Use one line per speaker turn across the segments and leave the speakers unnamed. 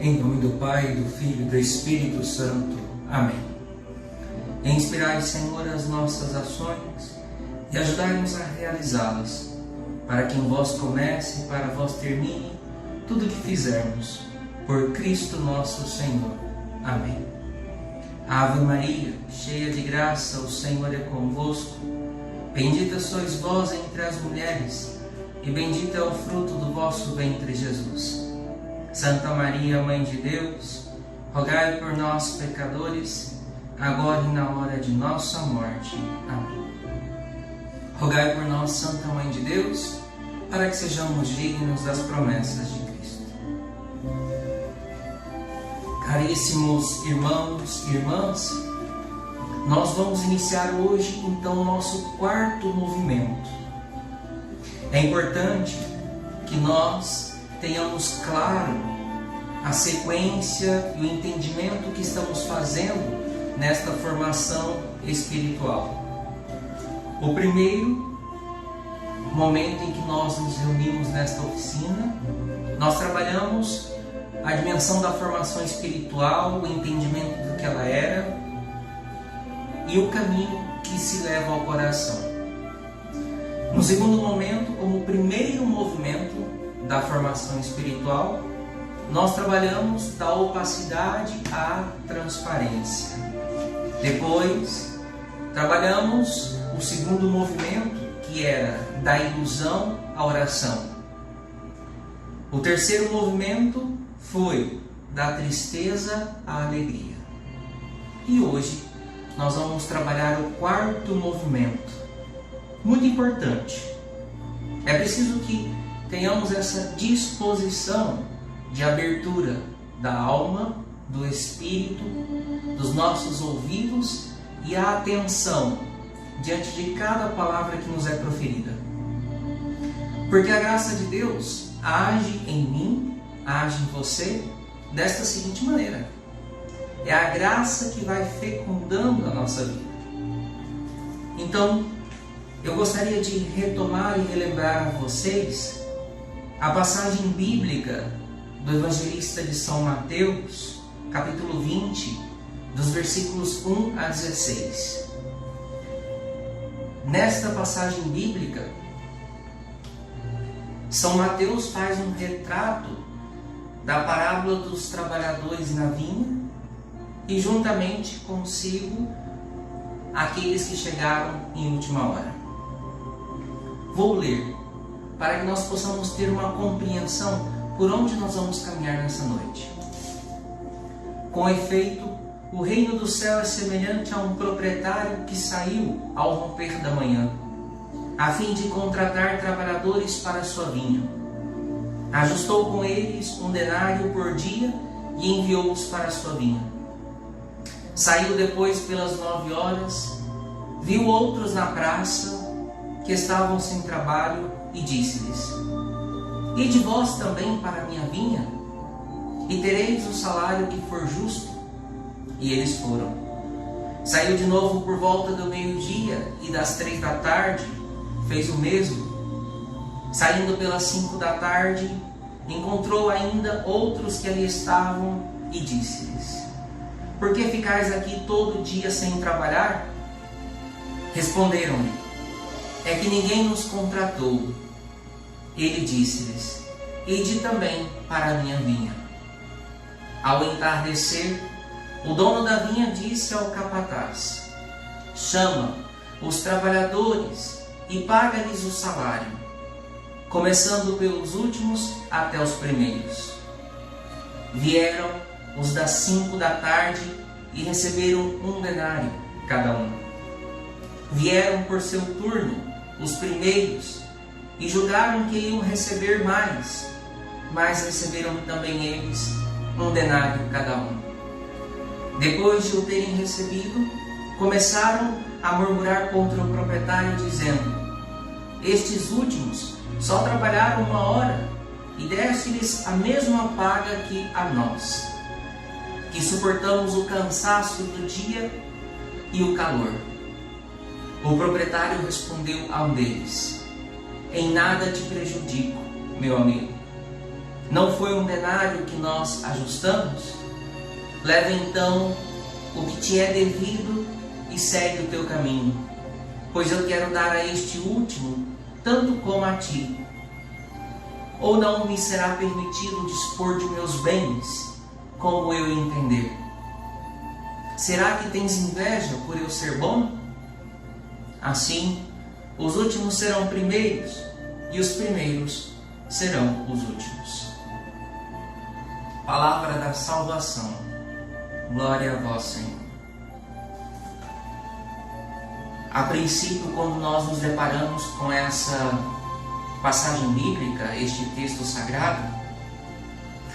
Em nome do Pai, do Filho e do Espírito Santo. Amém. Inspirai, Senhor, as nossas ações e ajudai-nos a realizá-las, para que em vós comece e para vós termine tudo o que fizermos. Por Cristo nosso Senhor. Amém. Ave Maria, cheia de graça, o Senhor é convosco. Bendita sois vós entre as mulheres, e bendito é o fruto do vosso ventre, Jesus. Santa Maria, Mãe de Deus, rogai por nós, pecadores, agora e na hora de nossa morte. Amém. Rogai por nós, Santa Mãe de Deus, para que sejamos dignos das promessas de Cristo. Caríssimos irmãos e irmãs, nós vamos iniciar hoje, então, o nosso quarto movimento. É importante que nós tenhamos claro a sequência e o entendimento que estamos fazendo nesta formação espiritual. O primeiro momento em que nós nos reunimos nesta oficina, nós trabalhamos a dimensão da formação espiritual, o entendimento do que ela era e o caminho que se leva ao coração. No segundo momento, como primeiro movimento da formação espiritual, nós trabalhamos da opacidade à transparência. Depois, trabalhamos o segundo movimento, que era da ilusão à oração. O terceiro movimento foi da tristeza à alegria. E hoje nós vamos trabalhar o quarto movimento, muito importante. É preciso que tenhamos essa disposição de abertura da alma, do espírito, dos nossos ouvidos e a atenção diante de cada palavra que nos é proferida. Porque a graça de Deus age em mim, age em você, desta seguinte maneira. É a graça que vai fecundando a nossa vida. Então, eu gostaria de retomar e relembrar a vocês a passagem bíblica do Evangelista de São Mateus, capítulo 20, dos versículos 1 a 16. Nesta passagem bíblica, São Mateus faz um retrato da parábola dos trabalhadores na vinha e juntamente consigo aqueles que chegaram em última hora. Vou ler para que nós possamos ter uma compreensão por onde nós vamos caminhar nessa noite. Com efeito, o reino do céu é semelhante a um proprietário que saiu ao romper da manhã, a fim de contratar trabalhadores para a sua vinha. Ajustou com eles um denário por dia e enviou-os para a sua vinha. Saiu depois pelas 9 horas, viu outros na praça que estavam sem trabalho e disse-lhes: Ide vós também para a minha vinha, e tereis o salário que for justo. E eles foram. Saiu de novo por volta do meio-dia, e das 3 da tarde fez o mesmo. Saindo pelas 5 da tarde, encontrou ainda outros que ali estavam, e disse-lhes: Por que ficais aqui todo dia sem trabalhar? Responderam-lhe: É que ninguém nos contratou. Ele disse-lhes: Ide também para a minha vinha. Ao entardecer, o dono da vinha disse ao capataz: Chama os trabalhadores e paga-lhes o salário, começando pelos últimos até os primeiros. Vieram os das 5 da tarde e receberam um denário cada um. Vieram por seu turno os primeiros e julgaram que iam receber mais, mas receberam também eles um denário cada um. Depois de o terem recebido, começaram a murmurar contra o proprietário, dizendo: Estes últimos só trabalharam 1 hora e deste-lhes a mesma paga que a nós, que suportamos o cansaço do dia e o calor. O proprietário respondeu a um deles: Em nada te prejudico, meu amigo. Não foi um denário que nós ajustamos? Leva então o que te é devido e segue o teu caminho, pois eu quero dar a este último tanto como a ti. Ou não me será permitido dispor de meus bens, como eu entender? Será que tens inveja por eu ser bom? Assim, os últimos serão primeiros, e os primeiros serão os últimos. Palavra da salvação. Glória a vós, Senhor. A princípio, quando nós nos deparamos com essa passagem bíblica, este texto sagrado,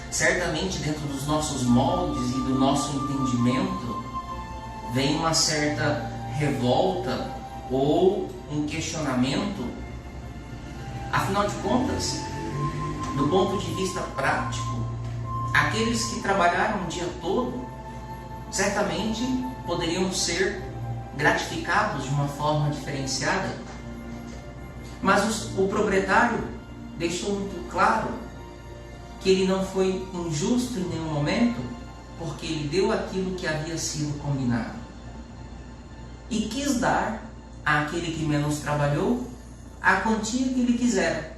certamente dentro dos nossos moldes e do nosso entendimento, vem uma certa revolta ou um questionamento. Afinal de contas, do ponto de vista prático, aqueles que trabalharam o dia todo certamente poderiam ser gratificados de uma forma diferenciada, mas o proprietário deixou muito claro que ele não foi injusto em nenhum momento, porque ele deu aquilo que havia sido combinado e quis dar àquele que menos trabalhou a quantia que ele quiser,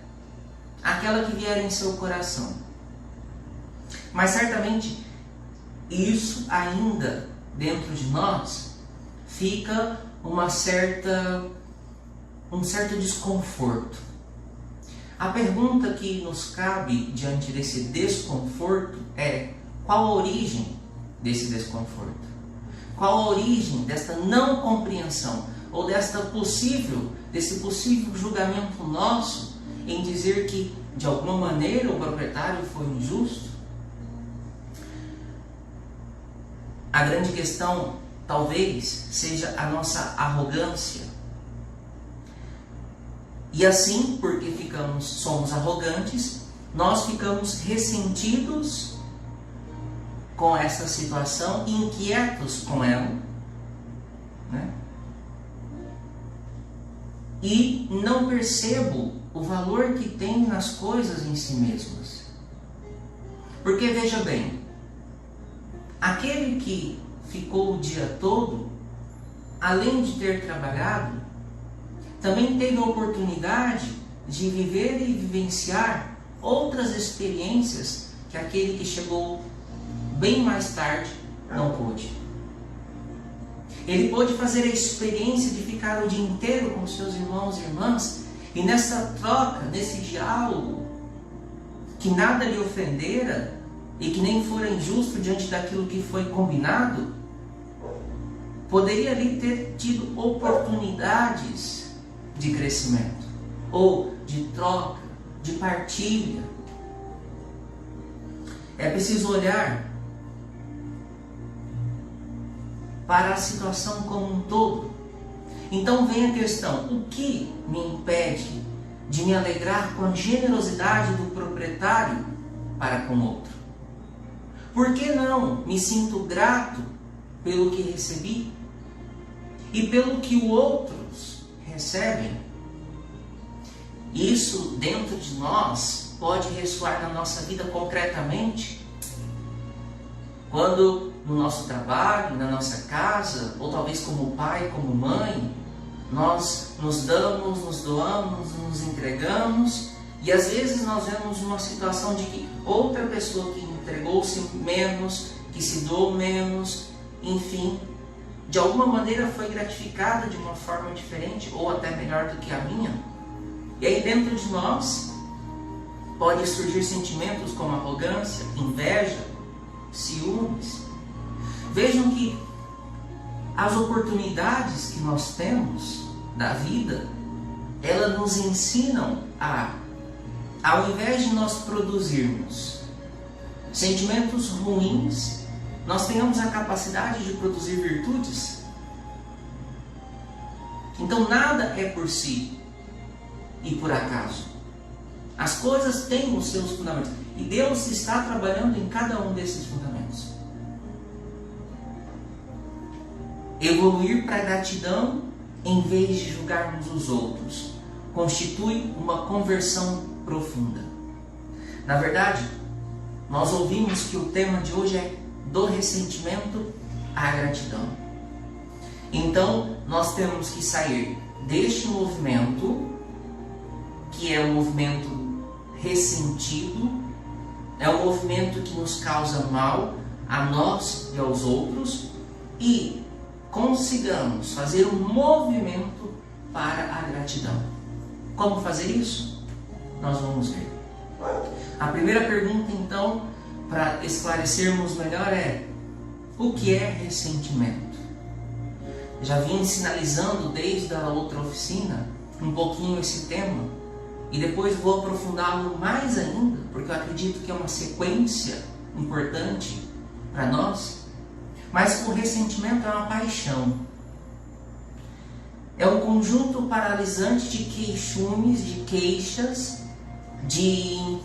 aquela que vier em seu coração. Mas certamente isso ainda dentro de nós fica um certo desconforto. A pergunta que nos cabe diante desse desconforto é: qual a origem desse desconforto? Qual a origem desta não compreensão ou desse possível julgamento nosso em dizer que de alguma maneira o proprietário foi injusto? A grande questão talvez seja a nossa arrogância. E assim, porque somos arrogantes, nós ficamos ressentidos com essa situação, inquietos com ela, né? E não percebo o valor que tem nas coisas em si mesmas. Porque veja bem, aquele que ficou o dia todo, além de ter trabalhado, também teve a oportunidade de viver e vivenciar outras experiências que aquele que chegou bem mais tarde não pôde. Ele pôde fazer a experiência de ficar o dia inteiro com seus irmãos e irmãs, e nessa troca, nesse diálogo, que nada lhe ofendera e que nem fora injusto diante daquilo que foi combinado, poderia ali ter tido oportunidades de crescimento, ou de troca, de partilha. É preciso olhar para a situação como um todo. Então vem a questão: o que me impede de me alegrar com a generosidade do proprietário para com o outro? Por que não me sinto grato pelo que recebi e pelo que os outros recebem? Isso dentro de nós pode ressoar na nossa vida concretamente, quando no nosso trabalho, na nossa casa, ou talvez como pai, como mãe, nós nos damos, nos doamos, nos entregamos, e às vezes nós vemos uma situação de que outra pessoa que entregou-se menos, que se doou menos, enfim, de alguma maneira foi gratificada de uma forma diferente, ou até melhor do que a minha. E aí dentro de nós pode surgir sentimentos como arrogância, inveja, ciúmes. Vejam que as oportunidades que nós temos da vida, elas nos ensinam ao invés de nós produzirmos sentimentos ruins, nós tenhamos a capacidade de produzir virtudes. Então nada é por si e por acaso. As coisas têm os seus fundamentos e Deus está trabalhando em cada um desses fundamentos. Evoluir para a gratidão em vez de julgarmos os outros constitui uma conversão profunda. Na verdade, nós ouvimos que o tema de hoje é do ressentimento à gratidão. Então, nós temos que sair deste movimento, que é um movimento ressentido, é um movimento que nos causa mal a nós e aos outros, e consigamos fazer um movimento para a gratidão. Como fazer isso? Nós vamos ver. A primeira pergunta, então, para esclarecermos melhor é: o que é ressentimento? Já vim sinalizando desde a outra oficina um pouquinho esse tema, e depois vou aprofundá-lo mais ainda, porque eu acredito que é uma sequência importante para nós. Mas o ressentimento é uma paixão. É um conjunto paralisante de queixumes, de queixas, de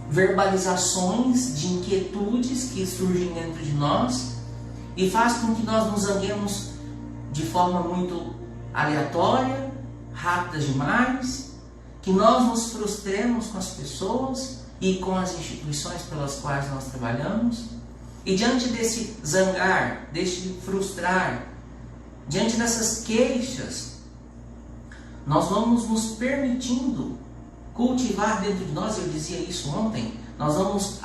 verbalizações, de inquietudes que surgem dentro de nós e faz com que nós nos zanguemos de forma muito aleatória, rápida demais, que nós nos frustremos com as pessoas e com as instituições pelas quais nós trabalhamos. E diante desse zangar, desse frustrar, diante dessas queixas, nós vamos nos permitindo cultivar dentro de nós, eu dizia isso ontem, nós vamos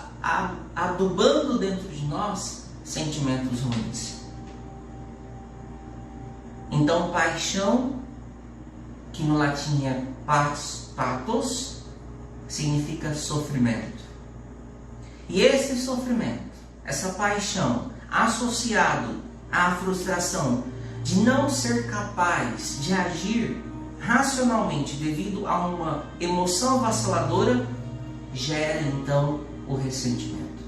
adubando dentro de nós sentimentos ruins. Então, paixão, que no latim é pathos, significa sofrimento. E esse sofrimento, essa paixão, associado à frustração de não ser capaz de agir racionalmente devido a uma emoção avassaladora, gera então o ressentimento.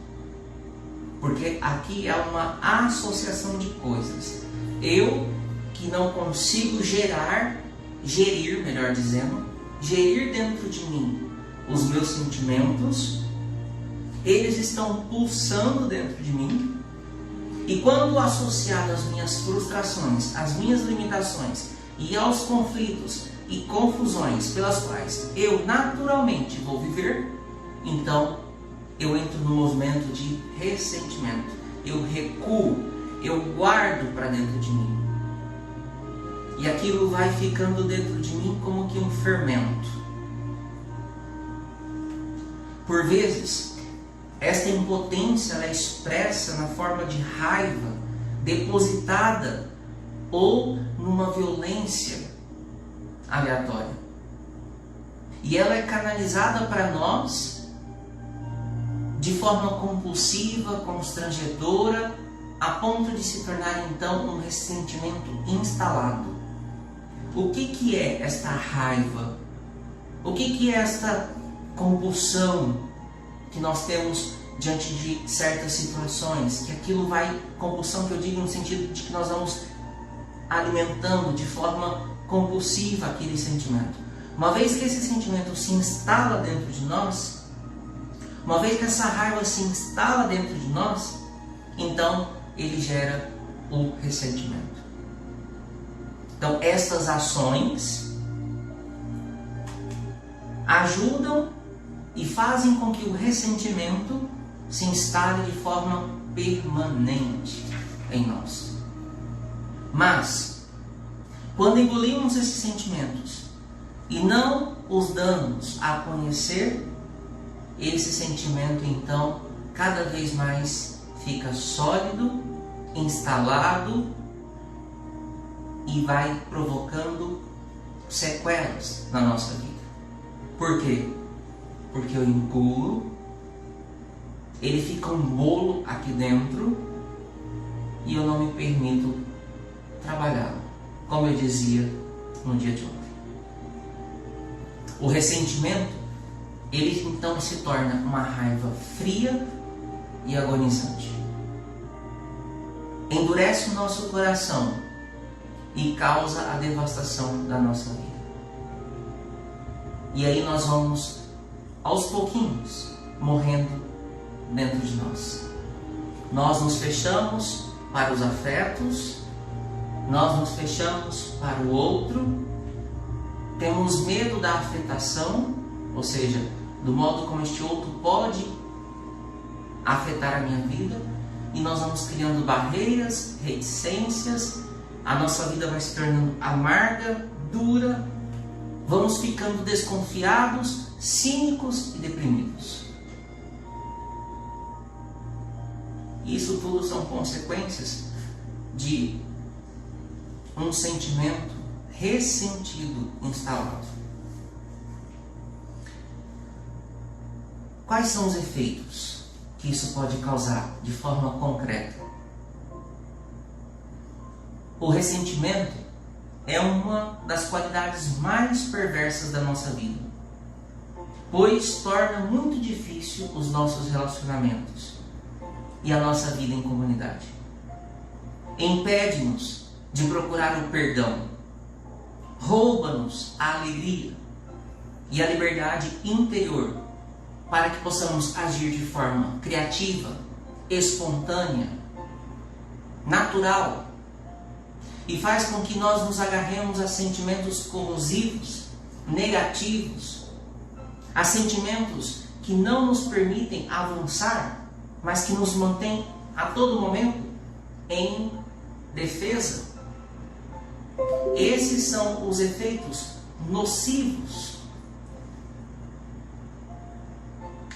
Porque aqui é uma associação de coisas. Eu que não consigo gerir dentro de mim os meus sentimentos, eles estão pulsando dentro de mim, e quando associado às minhas frustrações, às minhas limitações e aos conflitos e confusões pelas quais eu naturalmente vou viver, então eu entro no movimento de ressentimento. Eu recuo, eu guardo para dentro de mim. E aquilo vai ficando dentro de mim como que um fermento. Por vezes, esta impotência ela é expressa na forma de raiva depositada ou numa violência aleatória. E ela é canalizada para nós de forma compulsiva, constrangedora, a ponto de se tornar então um ressentimento instalado. O que é esta raiva? O que é esta compulsão que nós temos diante de certas situações? Que aquilo vai, compulsão que eu digo no sentido de que nós vamos alimentando de forma compulsiva aquele sentimento. Uma vez que esse sentimento se instala dentro de nós, uma vez que essa raiva se instala dentro de nós, então ele gera o ressentimento. Então estas ações ajudam e fazem com que o ressentimento se instale de forma permanente em nós. Mas, quando engolimos esses sentimentos e não os damos a conhecer, esse sentimento então cada vez mais fica sólido, instalado e vai provocando sequelas na nossa vida. Por quê? Porque eu engulo, ele fica um bolo aqui dentro e eu não me permito trabalhá-lo, como eu dizia no dia de ontem. O ressentimento, ele então se torna uma raiva fria e agonizante. Endurece o nosso coração e causa a devastação da nossa vida. E aí nós vamos, aos pouquinhos, morrendo dentro de nós. Nós nos fechamos para os afetos, nós nos fechamos para o outro, temos medo da afetação, ou seja, do modo como este outro pode afetar a minha vida e nós vamos criando barreiras, reticências, a nossa vida vai se tornando amarga, dura, vamos ficando desconfiados, cínicos e deprimidos. Isso tudo são consequências de um sentimento ressentido instalado. Quais são os efeitos que isso pode causar de forma concreta? O ressentimento é uma das qualidades mais perversas da nossa vida, pois torna muito difícil os nossos relacionamentos e a nossa vida em comunidade. Impede-nos de procurar o perdão, rouba-nos a alegria e a liberdade interior para que possamos agir de forma criativa, espontânea, natural, e faz com que nós nos agarremos a sentimentos corrosivos, negativos, a sentimentos que não nos permitem avançar, mas que nos mantêm a todo momento em defesa. Esses são os efeitos nocivos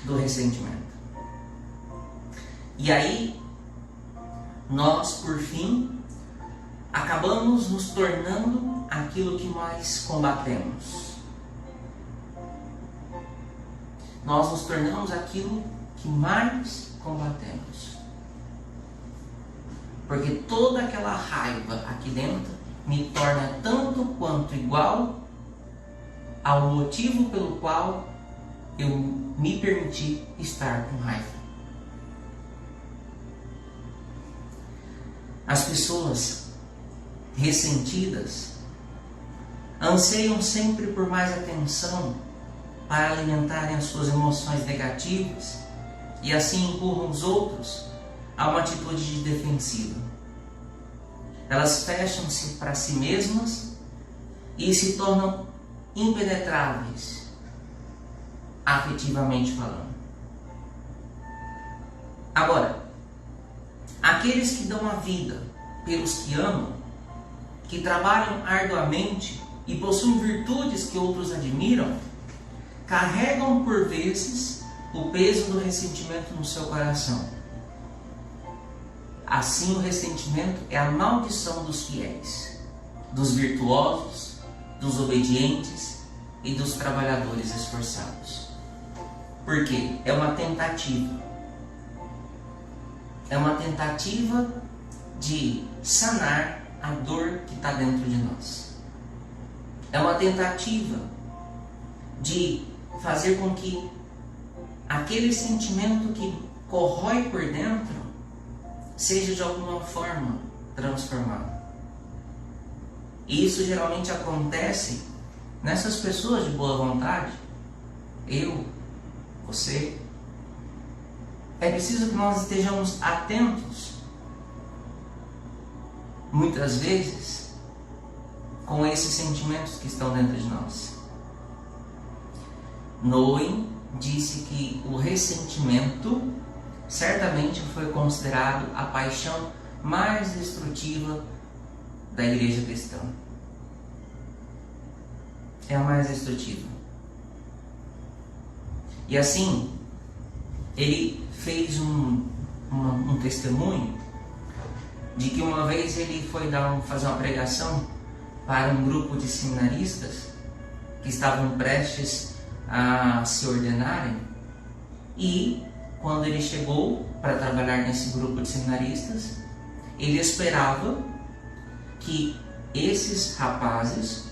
do ressentimento. E aí, nós, por fim, acabamos nos tornando aquilo que mais combatemos. Nós nos tornamos aquilo que mais combatemos. Porque toda aquela raiva aqui dentro me torna tanto quanto igual ao motivo pelo qual eu me permiti estar com raiva. As pessoas ressentidas anseiam sempre por mais atenção para alimentarem as suas emoções negativas e assim empurram os outros a uma atitude de defensiva. Elas fecham-se para si mesmas e se tornam impenetráveis, afetivamente falando. Agora, aqueles que dão a vida pelos que amam, que trabalham arduamente e possuem virtudes que outros admiram, carregam por vezes o peso do ressentimento no seu coração. Assim, o ressentimento é a maldição dos fiéis, dos virtuosos, dos obedientes e dos trabalhadores esforçados. Por quê? É uma tentativa. É uma tentativa de sanar a dor que está dentro de nós. É uma tentativa de fazer com que aquele sentimento que corrói por dentro seja de alguma forma transformado. E isso geralmente acontece nessas pessoas de boa vontade. Eu, você. É preciso que nós estejamos atentos, muitas vezes, com esses sentimentos que estão dentro de nós. Noé disse que o ressentimento certamente foi considerado a paixão mais destrutiva da igreja cristã. É a mais destrutiva. E assim, ele fez um testemunho de que uma vez ele foi fazer uma pregação para um grupo de seminaristas que estavam prestes a se ordenarem, e quando ele chegou para trabalhar nesse grupo de seminaristas, ele esperava que esses rapazes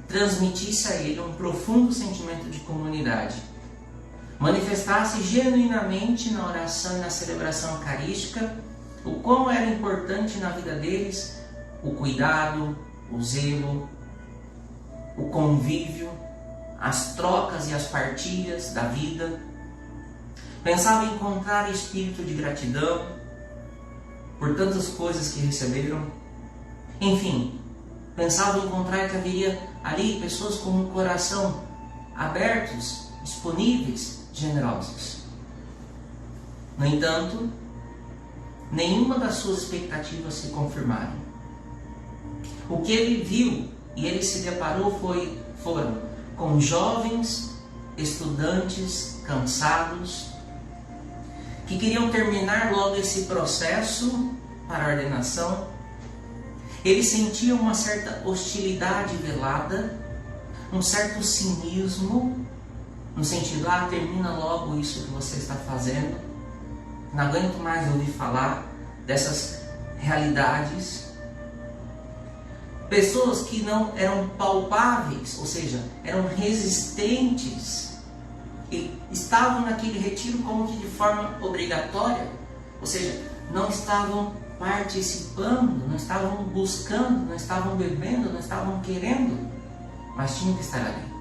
transmitissem a ele um profundo sentimento de comunidade, manifestasse genuinamente na oração e na celebração eucarística o quão era importante na vida deles o cuidado, o zelo, o convívio, as trocas e as partilhas da vida. Pensava em encontrar espírito de gratidão por tantas coisas que receberam. Enfim, pensava em encontrar que haveria ali pessoas com um coração abertos, disponíveis, generosos. No entanto, nenhuma das suas expectativas se confirmaram. O que ele viu e ele se deparou foram com jovens estudantes cansados que queriam terminar logo esse processo para a ordenação. Ele sentia uma certa hostilidade velada, um certo cinismo, no sentido, termina logo isso que você está fazendo, não aguento mais ouvir falar dessas realidades. Pessoas que não eram palpáveis, ou seja, eram resistentes, e estavam naquele retiro como que de forma obrigatória, ou seja, não estavam participando, não estavam buscando, não estavam bebendo, não estavam querendo, mas tinham que estar ali.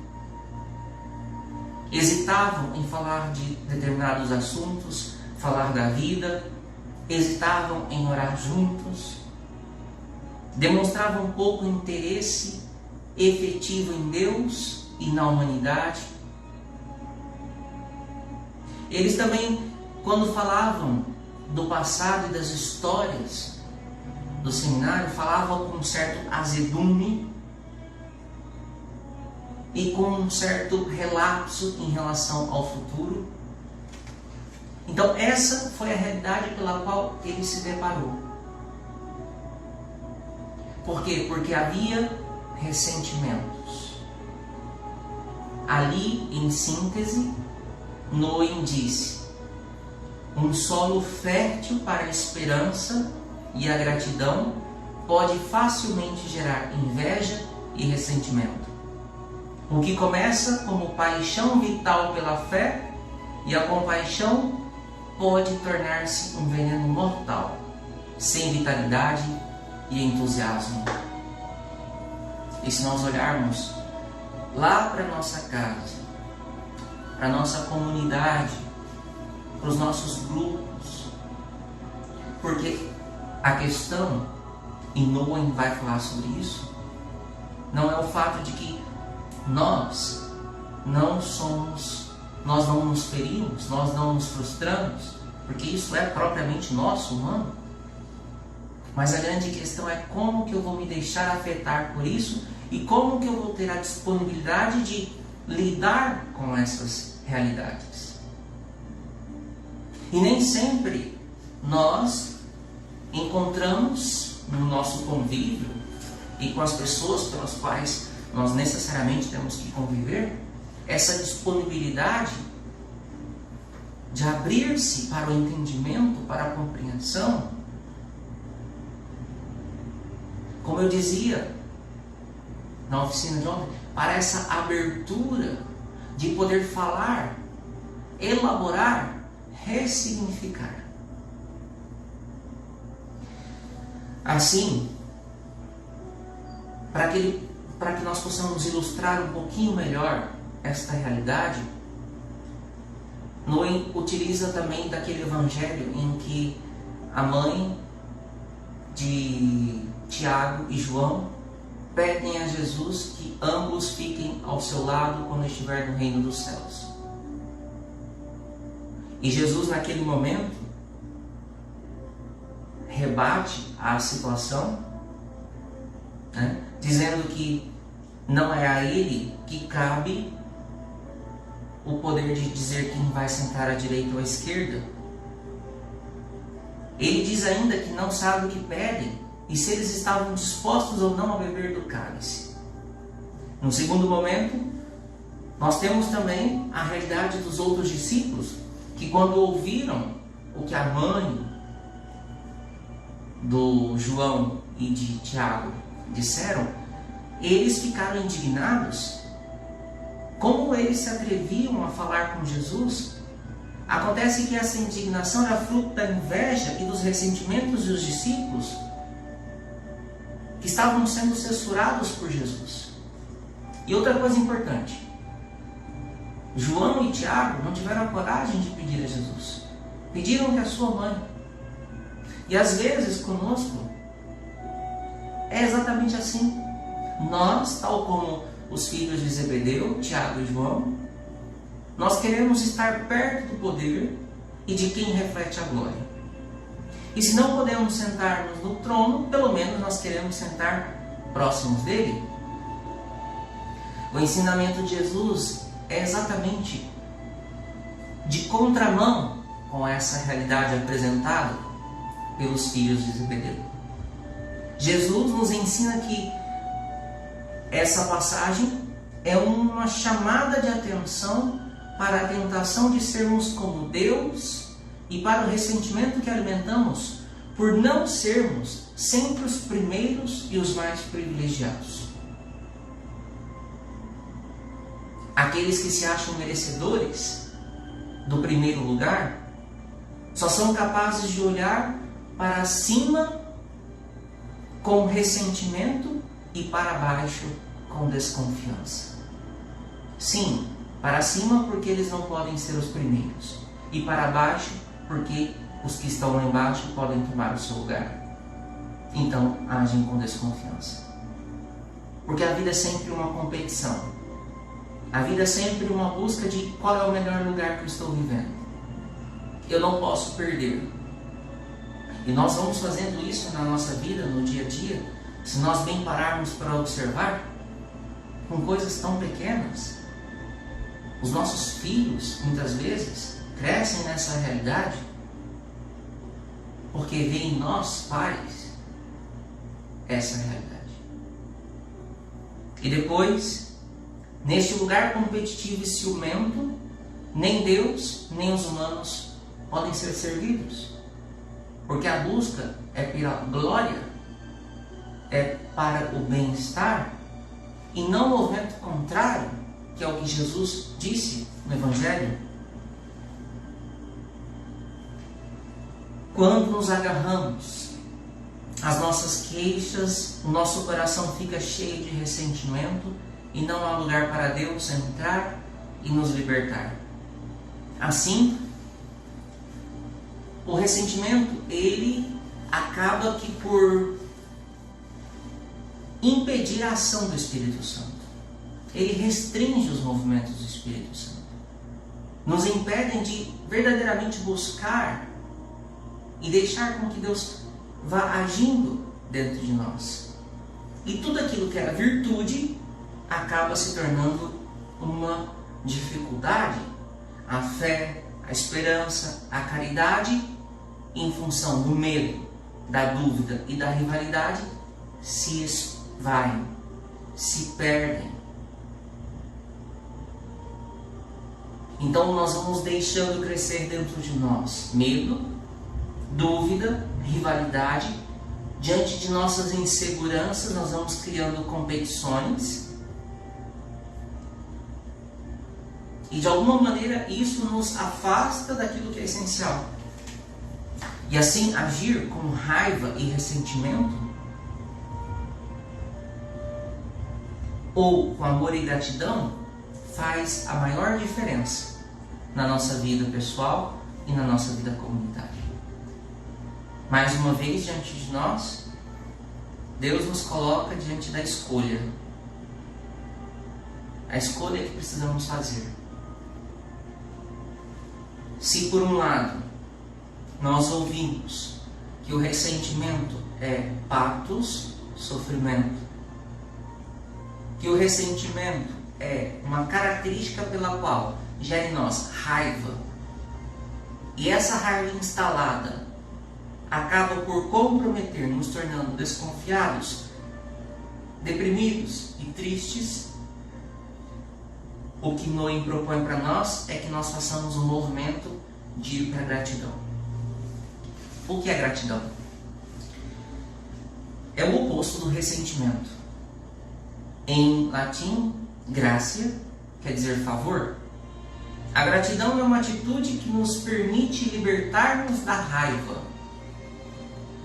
Hesitavam em falar de determinados assuntos, falar da vida, hesitavam em orar juntos, demonstravam pouco interesse efetivo em Deus e na humanidade. Eles também, quando falavam do passado e das histórias do seminário, falavam com um certo azedume e com um certo relapso em relação ao futuro. Então essa foi a realidade pela qual ele se deparou. Por quê? Porque havia ressentimentos. Ali, em síntese, Noé disse: um solo fértil para a esperança e a gratidão pode facilmente gerar inveja e ressentimento. O que começa como paixão vital pela fé e a compaixão pode tornar-se um veneno mortal, sem vitalidade e entusiasmo. E se nós olharmos lá para nossa casa, para nossa comunidade, para os nossos grupos, porque a questão, e Noé vai falar sobre isso, não é o fato de que nós não nos ferimos, nós não nos frustramos, porque isso é propriamente nosso, humano. Mas a grande questão é como que eu vou me deixar afetar por isso e como que eu vou ter a disponibilidade de lidar com essas realidades. E nem sempre nós encontramos no nosso convívio e com as pessoas pelas quais nós necessariamente temos que conviver essa disponibilidade de abrir-se para o entendimento, para a compreensão. Como eu dizia na oficina de ontem, para essa abertura de poder falar, elaborar, ressignificar. Assim, para que nós possamos ilustrar um pouquinho melhor esta realidade, Noé utiliza também daquele evangelho em que a mãe de Tiago e João pedem a Jesus que ambos fiquem ao seu lado quando estiver no reino dos céus. E Jesus, naquele momento, rebate a situação, dizendo que não é a ele que cabe o poder de dizer quem vai sentar à direita ou à esquerda. Ele diz ainda que não sabe o que pedem e se eles estavam dispostos ou não a beber do cálice. No segundo momento, nós temos também a realidade dos outros discípulos, que quando ouviram o que a mãe do João e de Tiago disseram, eles ficaram indignados. Como eles se atreviam a falar com Jesus? Acontece que essa indignação era fruto da inveja e dos ressentimentos dos discípulos que estavam sendo censurados por Jesus. E outra coisa importante, João e Tiago não tiveram a coragem de pedir a Jesus. Pediram que a sua mãe. E às vezes conosco é exatamente assim. Nós, tal como os filhos de Zebedeu, Tiago e João, nós queremos estar perto do poder, e de quem reflete a glória. E se não podemos sentar-nos no trono, pelo menos nós queremos sentar próximos dele. O ensinamento de Jesus é exatamente de contramão com essa realidade apresentada pelos filhos de Zebedeu. Jesus nos ensina que essa passagem é uma chamada de atenção para a tentação de sermos como Deus e para o ressentimento que alimentamos por não sermos sempre os primeiros e os mais privilegiados. Aqueles que se acham merecedores do primeiro lugar só são capazes de olhar para cima com ressentimento e para baixo com desconfiança. Sim, para cima porque eles não podem ser os primeiros, e para baixo porque os que estão lá embaixo podem tomar o seu lugar. Então agem com desconfiança. Porque a vida é sempre uma competição. A vida é sempre uma busca de qual é o melhor lugar que eu estou vivendo. Eu não posso perder. E nós vamos fazendo isso na nossa vida, no dia a dia, se nós bem pararmos para observar, com coisas tão pequenas. Os nossos filhos, muitas vezes, crescem nessa realidade porque veem em nós, pais, essa realidade. E depois, neste lugar competitivo e ciumento, nem Deus, nem os humanos podem ser servidos. Porque a busca é pela glória, é para o bem-estar, e não o movimento contrário, que é o que Jesus disse no Evangelho. Quando nos agarramos às nossas queixas, o nosso coração fica cheio de ressentimento e não há lugar para Deus entrar e nos libertar. Assim, o ressentimento, ele acaba que por impedir a ação do Espírito Santo. Ele restringe os movimentos do Espírito Santo. Nos impedem de verdadeiramente buscar e deixar com que Deus vá agindo dentro de nós. E tudo aquilo que era virtude acaba se tornando uma dificuldade. A fé, a esperança, a caridade, em função do medo, da dúvida e da rivalidade, se esvaem, se perdem. Então nós vamos deixando crescer dentro de nós medo, dúvida, rivalidade. Diante de nossas inseguranças, nós vamos criando competições. E de alguma maneira isso nos afasta daquilo que é essencial. E assim agir com raiva e ressentimento, ou com amor e gratidão, faz a maior diferença na nossa vida pessoal e na nossa vida comunitária. Mais uma vez, diante de nós, Deus nos coloca diante da escolha. A escolha que precisamos fazer. Se por um lado nós ouvimos que o ressentimento é patos, sofrimento, que o ressentimento é uma característica pela qual gera em nós raiva, e essa raiva instalada acaba por comprometer, nos tornando desconfiados, deprimidos e tristes, o que Noé propõe para nós é que nós façamos um movimento de ir para a gratidão. O que é gratidão? É o oposto do ressentimento. Em latim, gratia quer dizer favor. A gratidão é uma atitude que nos permite libertar-nos da raiva.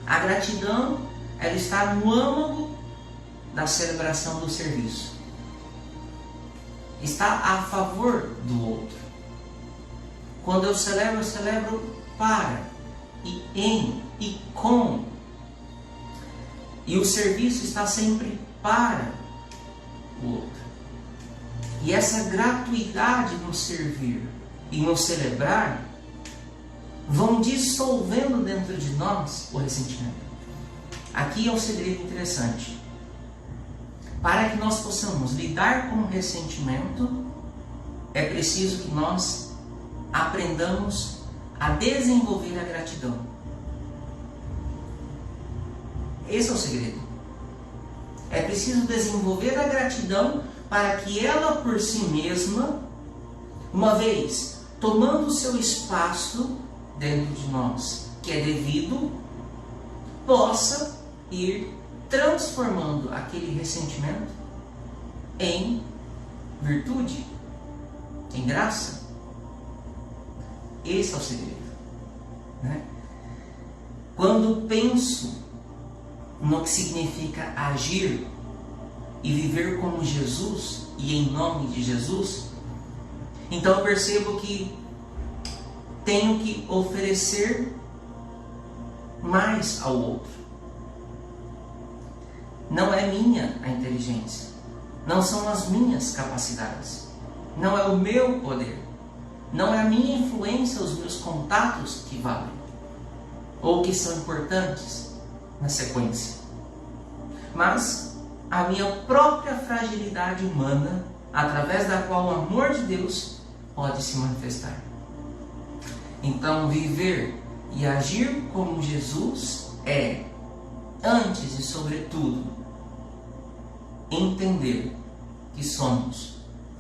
A gratidão, ela está no âmago da celebração do serviço. Está a favor do outro. Quando eu celebro para, e em, e com. E o serviço está sempre para o outro. E essa gratuidade no servir e no celebrar vão dissolvendo dentro de nós o ressentimento. Aqui é um segredo interessante. Para que nós possamos lidar com o ressentimento, é preciso que nós aprendamos a desenvolver a gratidão. Esse é o segredo. É preciso desenvolver a gratidão para que ela por si mesma, uma vez tomando o seu espaço dentro de nós, que é devido, possa ir transformando aquele ressentimento em virtude, em graça. Esse é o segredo, né? Quando penso no que significa agir e viver como Jesus e em nome de Jesus, então eu percebo que tenho que oferecer mais ao outro. Não é minha a inteligência, não são as minhas capacidades, não é o meu poder, não é a minha influência, os meus contatos que valem, ou que são importantes na sequência, mas a minha própria fragilidade humana, através da qual o amor de Deus pode se manifestar. Então, viver e agir como Jesus é, antes e sobretudo, entender que somos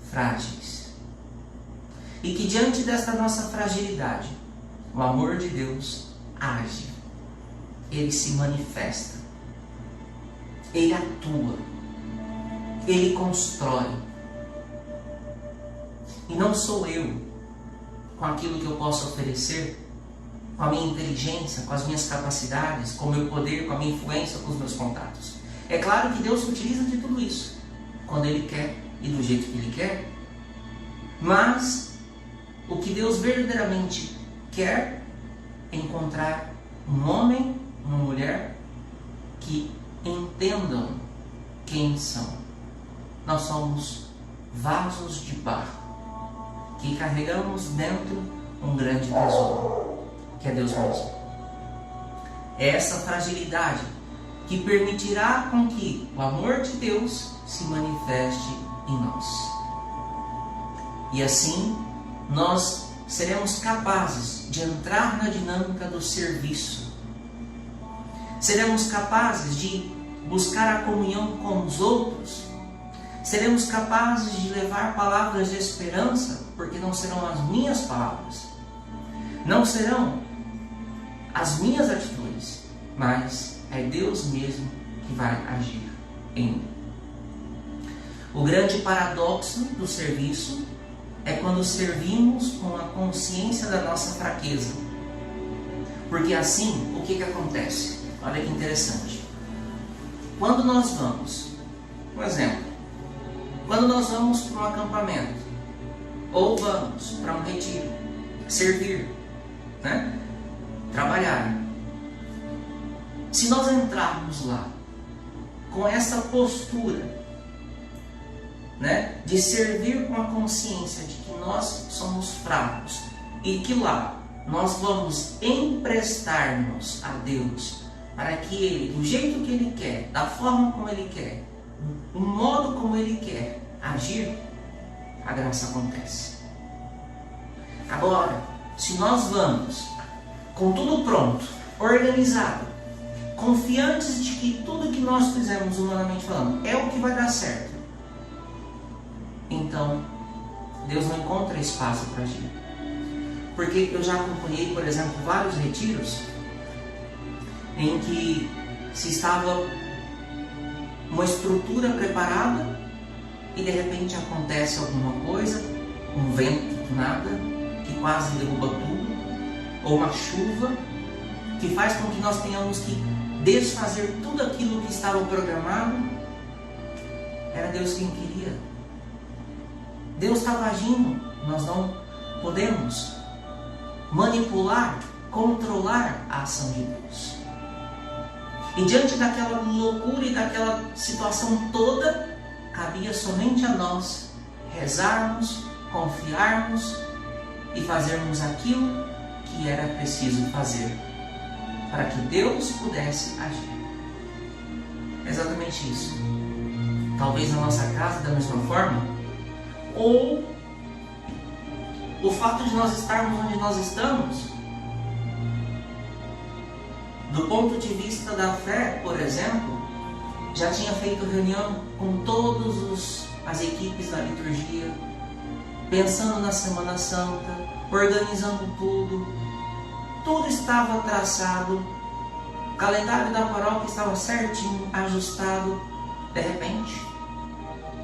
frágeis e que diante desta nossa fragilidade, o amor de Deus age, ele se manifesta, ele atua, ele constrói. E não sou eu, com aquilo que eu posso oferecer, com a minha inteligência, com as minhas capacidades, com o meu poder, com a minha influência, com os meus contatos. É claro que Deus se utiliza de tudo isso, quando Ele quer e do jeito que Ele quer, mas o que Deus verdadeiramente quer é encontrar um homem, uma mulher que entendam quem são. Nós somos vasos de barro que carregamos dentro um grande tesouro, que é Deus mesmo. É essa fragilidade que permitirá com que o amor de Deus se manifeste em nós. E assim, nós seremos capazes de entrar na dinâmica do serviço. Seremos capazes de buscar a comunhão com os outros. Seremos capazes de levar palavras de esperança, porque não serão as minhas palavras, não serão as minhas atitudes, mas é Deus mesmo que vai agir em mim. O grande paradoxo do serviço é quando servimos com a consciência da nossa fraqueza. Porque assim, o que acontece? Olha que interessante. Quando nós vamos, um exemplo, quando nós vamos para um acampamento, ou vamos para um retiro, servir, né? Trabalhar. Se nós entrarmos lá com essa postura, né, de servir com a consciência de que nós somos fracos e que lá nós vamos emprestar-nos a Deus para que Ele, do jeito que Ele quer, da forma como Ele quer, do modo como Ele quer agir, a graça acontece. Agora, se nós vamos com tudo pronto, organizado, confiantes de que tudo que nós fizemos humanamente falando é o que vai dar certo, então Deus não encontra espaço para agir. Porque eu já acompanhei, por exemplo, vários retiros em que se estava uma estrutura preparada e de repente acontece alguma coisa, um vento do nada que quase derruba tudo, ou uma chuva que faz com que nós tenhamos que desfazer tudo aquilo que estava programado. Era Deus quem queria. Deus estava agindo. Nós não podemos manipular, controlar a ação de Deus. E diante daquela loucura e daquela situação toda, cabia somente a nós rezarmos, confiarmos e fazermos aquilo que era preciso fazer para que Deus pudesse agir. É exatamente isso. Talvez na nossa casa da mesma forma, ou o fato de nós estarmos onde nós estamos, do ponto de vista da fé, por exemplo, já tinha feito reunião com todas as equipes da liturgia, pensando na Semana Santa, organizando tudo estava traçado, o calendário da paróquia estava certinho, ajustado. De repente,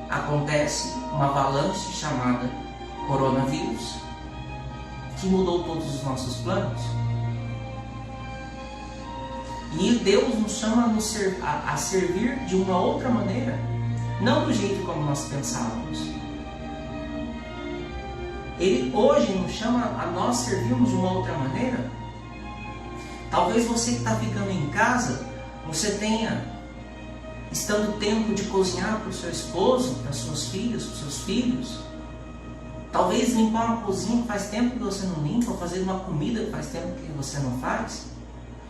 acontece uma avalanche chamada coronavírus, que mudou todos os nossos planos. E Deus nos chama a servir de uma outra maneira, não do jeito como nós pensávamos. Ele hoje nos chama a nós servirmos de uma outra maneira. Talvez você que está ficando em casa, você tenha, estando tempo de cozinhar para o seu esposo, para suas filhas, para os seus filhos. Talvez limpar uma cozinha que faz tempo que você não limpa, ou fazer uma comida que faz tempo que você não faz.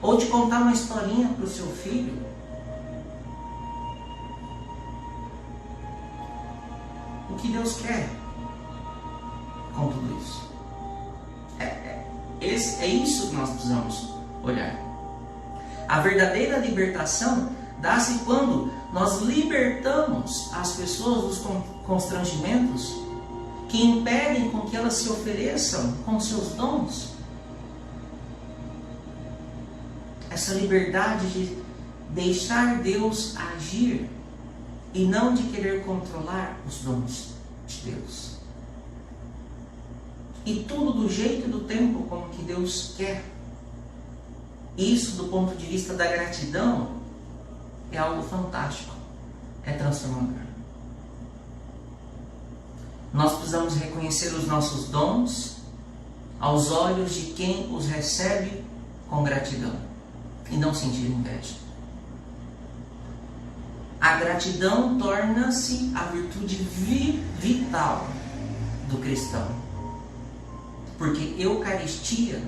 Ou de contar uma historinha para o seu filho. O que Deus quer com tudo isso? É isso que nós precisamos olhar. A verdadeira libertação dá-se quando nós libertamos as pessoas dos constrangimentos que impedem com que elas se ofereçam com seus dons. Essa liberdade de deixar Deus agir e não de querer controlar os dons de Deus. E tudo do jeito e do tempo como que Deus quer. Isso, do ponto de vista da gratidão, é algo fantástico, é transformador. Nós precisamos reconhecer os nossos dons aos olhos de quem os recebe com gratidão e não sentir inveja. A gratidão torna-se a virtude vital do cristão, porque Eucaristia,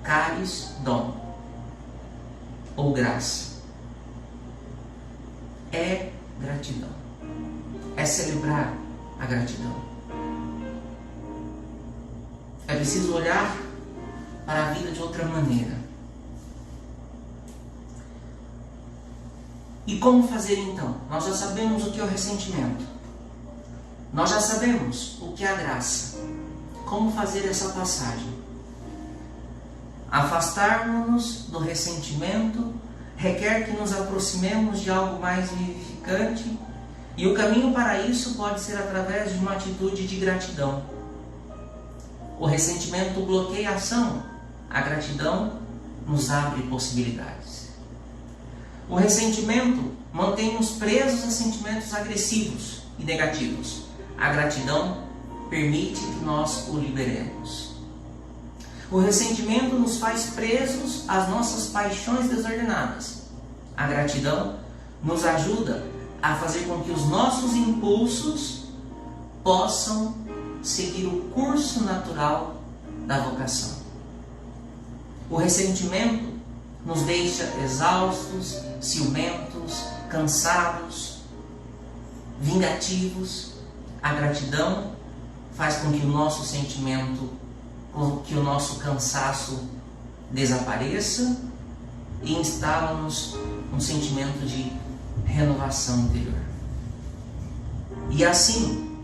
caris, dom ou graça, é gratidão, é celebrar a gratidão. É preciso olhar para a vida de outra maneira. E como fazer então? Nós já sabemos o que é o ressentimento. Nós já sabemos o que é a graça. Como fazer essa passagem? Afastarmos-nos do ressentimento requer que nos aproximemos de algo mais vivificante, e o caminho para isso pode ser através de uma atitude de gratidão. O ressentimento bloqueia a ação, a gratidão nos abre possibilidades. O ressentimento mantém-nos presos a sentimentos agressivos e negativos. A gratidão permite que nós o liberemos. O ressentimento nos faz presos às nossas paixões desordenadas. A gratidão nos ajuda a fazer com que os nossos impulsos possam seguir o curso natural da vocação. O ressentimento nos deixa exaustos, ciumentos, cansados, vingativos. A gratidão faz com que o nosso sentimento, com que o nosso cansaço desapareça e instala-nos um sentimento de renovação interior. E assim,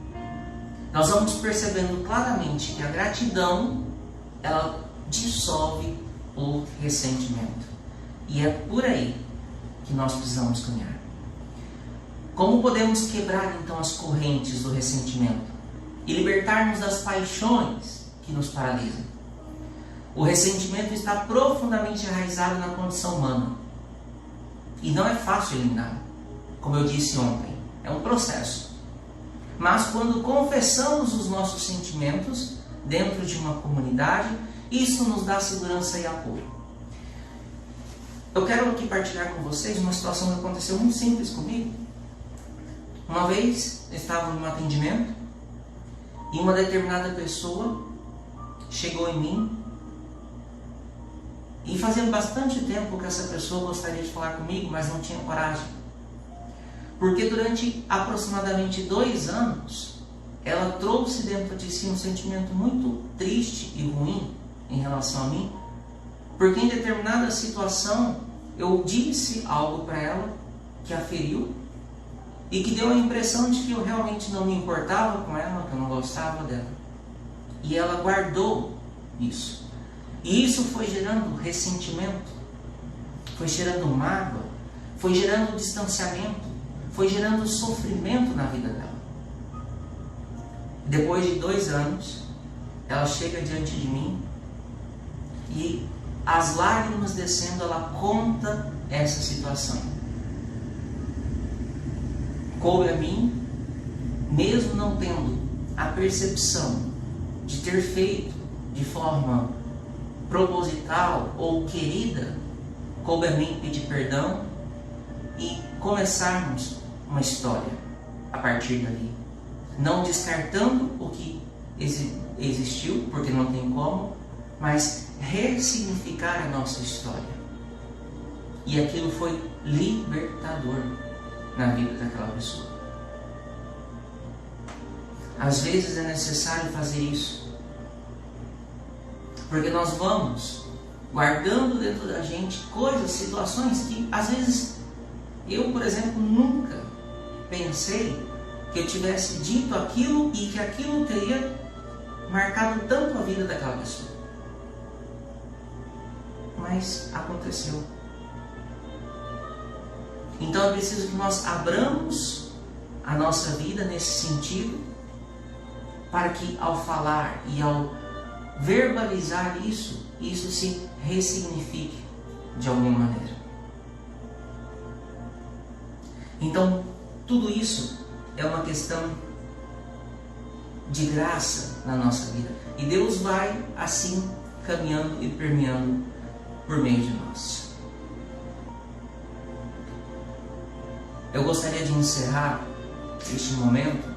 nós vamos percebendo claramente que a gratidão, ela dissolve o ressentimento. E é por aí que nós precisamos caminhar. Como podemos quebrar então as correntes do ressentimento e libertar-nos das paixões que nos paralisam? O ressentimento está profundamente enraizado na condição humana e não é fácil eliminar. Como eu disse ontem, é um processo. Mas quando confessamos os nossos sentimentos dentro de uma comunidade, isso nos dá segurança e apoio. Eu quero aqui partilhar com vocês uma situação que aconteceu muito simples comigo. Uma vez eu estava em um atendimento e uma determinada pessoa chegou em mim E fazia bastante tempo que essa pessoa gostaria de falar comigo, mas não tinha coragem. Porque durante aproximadamente 2 anos, ela trouxe dentro de si um sentimento muito triste e ruim em relação a mim, porque em determinada situação eu disse algo para ela que a feriu e que deu a impressão de que eu realmente não me importava com ela, que eu não gostava dela. E ela guardou isso. E isso foi gerando ressentimento, foi gerando mágoa, foi gerando distanciamento, foi gerando sofrimento na vida dela. Depois de 2 anos, ela chega diante de mim e, as lágrimas descendo, ela conta essa situação. Coube a mim, mesmo não tendo a percepção de ter feito de forma proposital ou querida, coube a mim pedir perdão e começarmos uma história a partir dali. Não descartando o que existiu, porque não tem como, mas ressignificar a nossa história. E aquilo foi libertador na vida daquela pessoa. Às vezes é necessário fazer isso, porque nós vamos guardando dentro da gente coisas, situações que às vezes eu, por exemplo, nunca pensei que eu tivesse dito aquilo e que aquilo teria marcado tanto a vida daquela pessoa. Mas aconteceu. Então é preciso que nós abramos a nossa vida nesse sentido, para que ao falar e ao verbalizar isso se ressignifique de alguma maneira. Então, tudo isso é uma questão de graça na nossa vida. E Deus vai assim caminhando e permeando por meio de nós. Eu gostaria de encerrar este momento.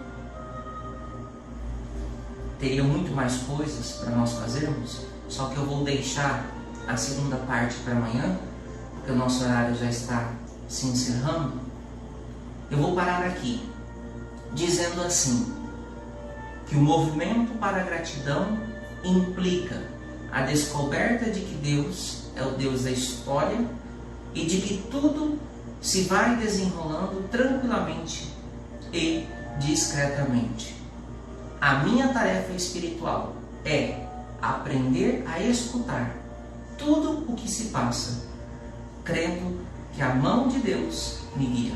Teria muito mais coisas para nós fazermos, só que eu vou deixar a segunda parte para amanhã, porque o nosso horário já está se encerrando. Eu vou parar aqui, dizendo assim, que o movimento para a gratidão implica a descoberta de que Deus é o Deus da história e de que tudo se vai desenrolando tranquilamente e discretamente. A minha tarefa espiritual é aprender a escutar tudo o que se passa, crendo que a mão de Deus me guia.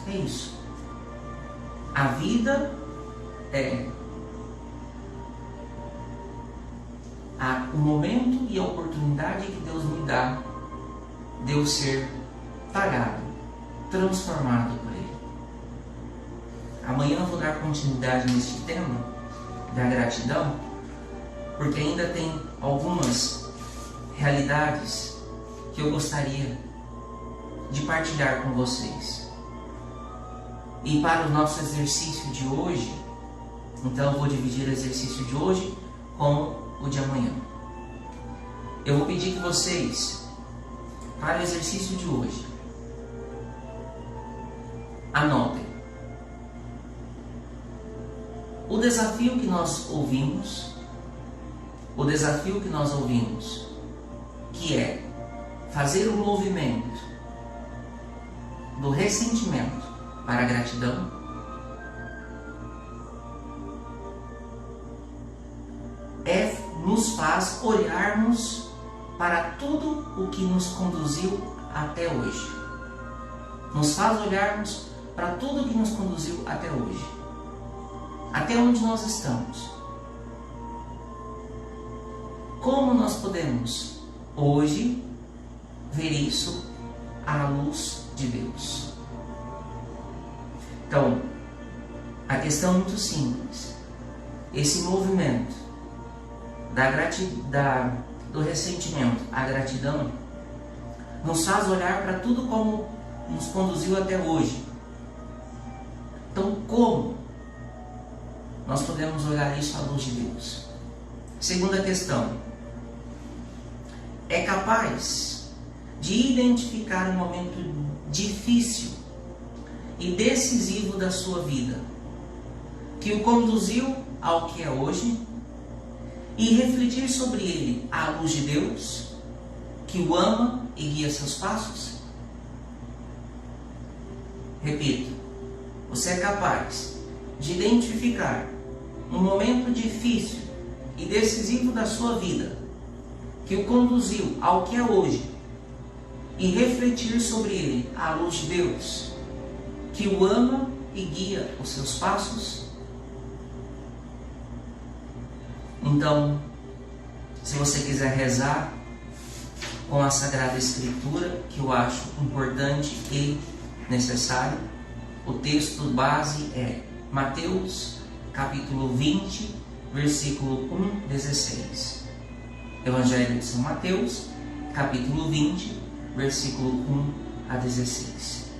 É isso. A vida é o momento e a oportunidade que Deus me dá de eu ser talhado, transformado por Ele. Amanhã eu vou dar continuidade neste tema da gratidão, porque ainda tem algumas realidades que eu gostaria de partilhar com vocês. E para o nosso exercício de hoje, então eu vou dividir o exercício de hoje com o de amanhã. Eu vou pedir que vocês, para o exercício de hoje, anotem o desafio que nós ouvimos, que é fazer o movimento do ressentimento para a gratidão, nos faz olharmos para tudo o que nos conduziu até hoje. Nos faz olharmos para tudo o que nos conduziu até hoje. Até onde nós estamos. Como nós podemos hoje ver isso à luz de Deus? Então, a questão é muito simples. Esse movimento do ressentimento à gratidão nos faz olhar para tudo como nos conduziu até hoje. Então, como nós podemos olhar isso à luz de Deus? Segunda questão: é capaz de identificar um momento difícil e decisivo da sua vida, que o conduziu ao que é hoje, e refletir sobre ele à luz de Deus, que o ama e guia seus passos? Repito, você é capaz de identificar um momento difícil e decisivo da sua vida, que o conduziu ao que é hoje, e refletir sobre ele à luz de Deus, que o ama e guia os seus passos? Então, se você quiser rezar com a Sagrada Escritura, que eu acho importante e necessário, o texto base é Mateus, capítulo 20, versículo 16. Evangelho de São Mateus, capítulo 20, versículo 1 a 16.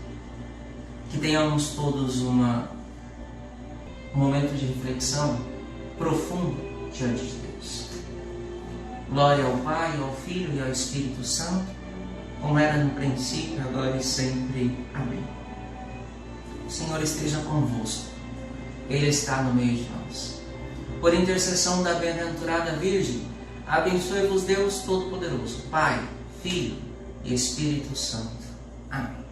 Que tenhamos todos um momento de reflexão profundo diante de Deus. Glória ao Pai, ao Filho e ao Espírito Santo, como era no princípio, agora e sempre. Amém. O Senhor esteja convosco. Ele está no meio de nós. Por intercessão da bem-aventurada Virgem, abençoe-vos Deus Todo-Poderoso, Pai, Filho e Espírito Santo. Amém.